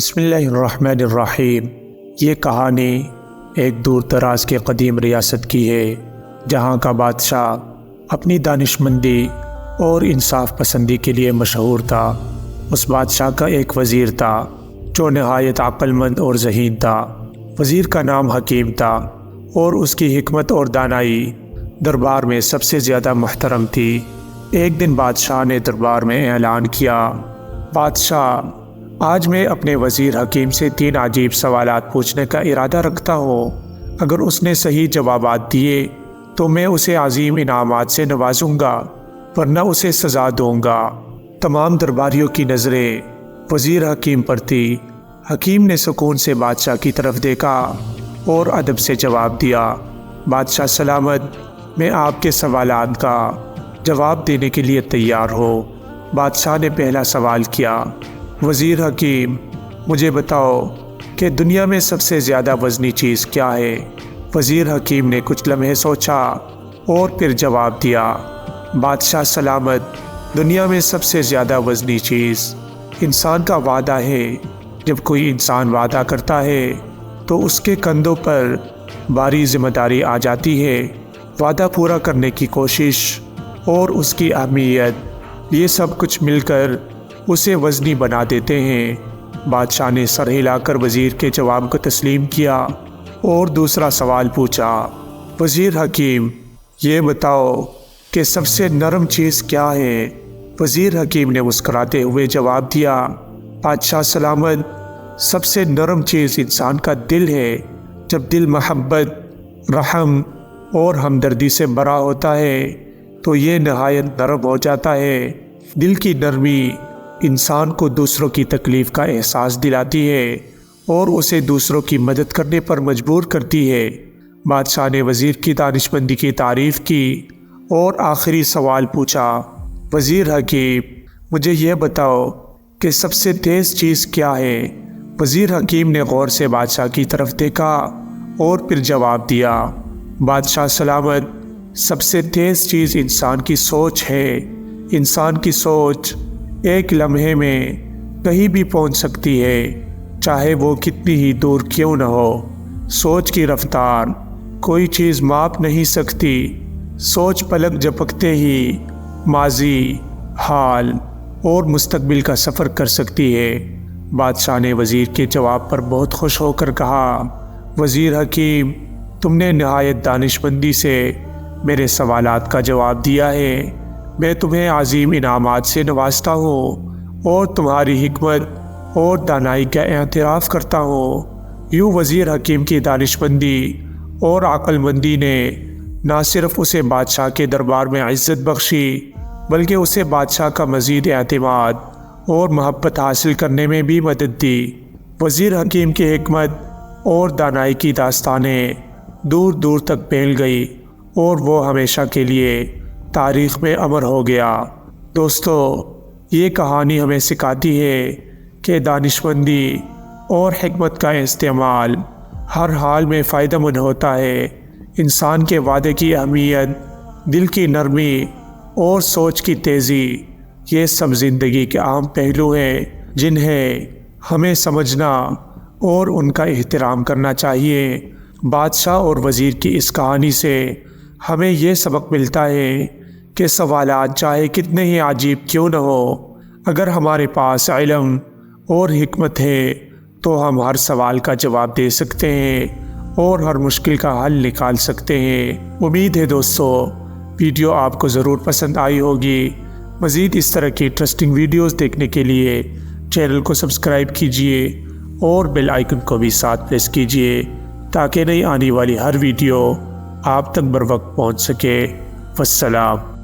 بسم اللہ الرحمن الرحیم۔ یہ کہانی ایک دور دراز کے قدیم ریاست کی ہے جہاں کا بادشاہ اپنی دانشمندی اور انصاف پسندی کے لیے مشہور تھا۔ اس بادشاہ کا ایک وزیر تھا جو نہایت عقل مند اور ذہین تھا۔ وزیر کا نام حکیم تھا اور اس کی حکمت اور دانائی دربار میں سب سے زیادہ محترم تھی۔ ایک دن بادشاہ نے دربار میں اعلان کیا، بادشاہ، آج میں اپنے وزیر حکیم سے 3 عجیب سوالات پوچھنے کا ارادہ رکھتا ہوں۔ اگر اس نے صحیح جوابات دیے تو میں اسے عظیم انعامات سے نوازوں گا، ورنہ اسے سزا دوں گا۔ تمام درباریوں کی نظریں وزیر حکیم پر تھی۔ حکیم نے سکون سے بادشاہ کی طرف دیکھا اور ادب سے جواب دیا، بادشاہ سلامت، میں آپ کے سوالات کا جواب دینے کے لیے تیار ہوں۔ بادشاہ نے پہلا سوال کیا، وزیر حکیم، مجھے بتاؤ کہ دنیا میں سب سے زیادہ وزنی چیز کیا ہے؟ وزیر حکیم نے کچھ لمحے سوچا اور پھر جواب دیا، بادشاہ سلامت، دنیا میں سب سے زیادہ وزنی چیز انسان کا وعدہ ہے۔ جب کوئی انسان وعدہ کرتا ہے تو اس کے کندھوں پر بھاری ذمہ داری آ جاتی ہے۔ وعدہ پورا کرنے کی کوشش اور اس کی اہمیت، یہ سب کچھ مل کر اسے وزنی بنا دیتے ہیں۔ بادشاہ نے سر ہلا کر وزیر کے جواب کو تسلیم کیا اور دوسرا سوال پوچھا، وزیر حکیم، یہ بتاؤ کہ سب سے نرم چیز کیا ہے؟ وزیر حکیم نے مسکراتے ہوئے جواب دیا، بادشاہ سلامت، سب سے نرم چیز انسان کا دل ہے۔ جب دل محبت، رحم اور ہمدردی سے بھرا ہوتا ہے تو یہ نہایت نرم ہو جاتا ہے۔ دل کی نرمی انسان کو دوسروں کی تکلیف کا احساس دلاتی ہے اور اسے دوسروں کی مدد کرنے پر مجبور کرتی ہے۔ بادشاہ نے وزیر کی دانشمندی کی تعریف کی اور آخری سوال پوچھا، وزیر حکیم، مجھے یہ بتاؤ کہ سب سے تیز چیز کیا ہے؟ وزیر حکیم نے غور سے بادشاہ کی طرف دیکھا اور پھر جواب دیا، بادشاہ سلامت، سب سے تیز چیز انسان کی سوچ ہے۔ انسان کی سوچ ایک لمحے میں کہیں بھی پہنچ سکتی ہے، چاہے وہ کتنی ہی دور کیوں نہ ہو۔ سوچ کی رفتار کوئی چیز ماپ نہیں سکتی۔ سوچ پلک جھپکتے ہی ماضی، حال اور مستقبل کا سفر کر سکتی ہے۔ بادشاہ نے وزیر کے جواب پر بہت خوش ہو کر کہا، وزیر حکیم، تم نے نہایت دانشمندی سے میرے سوالات کا جواب دیا ہے۔ میں تمہیں عظیم انعامات سے نوازتا ہوں اور تمہاری حکمت اور دانائی کا اعتراف کرتا ہوں۔ یوں وزیر حکیم کی دانشمندی اور عقل مندی نے نہ صرف اسے بادشاہ کے دربار میں عزت بخشی بلکہ اسے بادشاہ کا مزید اعتماد اور محبت حاصل کرنے میں بھی مدد دی۔ وزیر حکیم کی حکمت اور دانائی کی داستانیں دور دور تک پھیل گئی اور وہ ہمیشہ کے لیے تاریخ میں امر ہو گیا۔ دوستو، یہ کہانی ہمیں سکھاتی ہے کہ دانشمندی اور حکمت کا استعمال ہر حال میں فائدہ مند ہوتا ہے۔ انسان کے وعدے کی اہمیت، دل کی نرمی اور سوچ کی تیزی، یہ سب زندگی کے اہم پہلو ہیں جنہیں ہمیں سمجھنا اور ان کا احترام کرنا چاہیے۔ بادشاہ اور وزیر کی اس کہانی سے ہمیں یہ سبق ملتا ہے کہ سوالات چاہے کتنے ہی عجیب کیوں نہ ہو، اگر ہمارے پاس علم اور حکمت ہے تو ہم ہر سوال کا جواب دے سکتے ہیں اور ہر مشکل کا حل نکال سکتے ہیں۔ امید ہے دوستو ویڈیو آپ کو ضرور پسند آئی ہوگی۔ مزید اس طرح کی انٹرسٹنگ ویڈیوز دیکھنے کے لیے چینل کو سبسکرائب کیجیے اور بیل آئیکن کو بھی ساتھ پریس کیجیے تاکہ نئی آنے والی ہر ویڈیو آپ تک بر وقت پہنچ سکے۔ والسلام۔